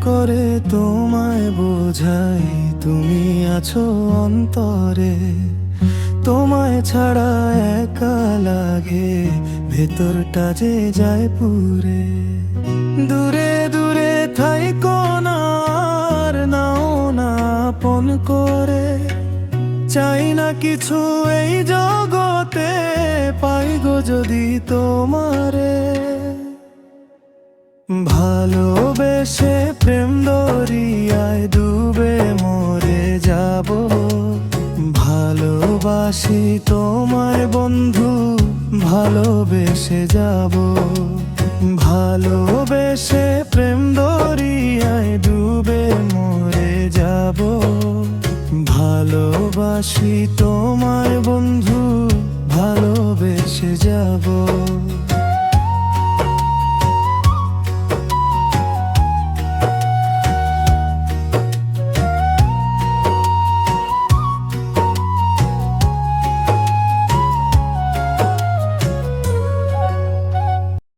করে তোমায় বোঝাই, তুমি আছো অন্তরে। তোমায় ছাড়া একা লাগে, ভেতরটা যে যায় পুরে। দূরে দূরে থাইকো না, আর নাও না আপন করে। চাই না কিছু এই জগতে, পাই গো যদি তোমারে। ভালোবেসে প্রেম দরিয়ায় ডুবে মরে যাব। ভালোবাসি তোমায় বন্ধু, ভালোবেসে যাব। ভালোবেসে প্রেম দরিয়ায় ডুবে মরে যাব। ভালোবাসি তোমায় বন্ধু, ভালোবেসে যাব।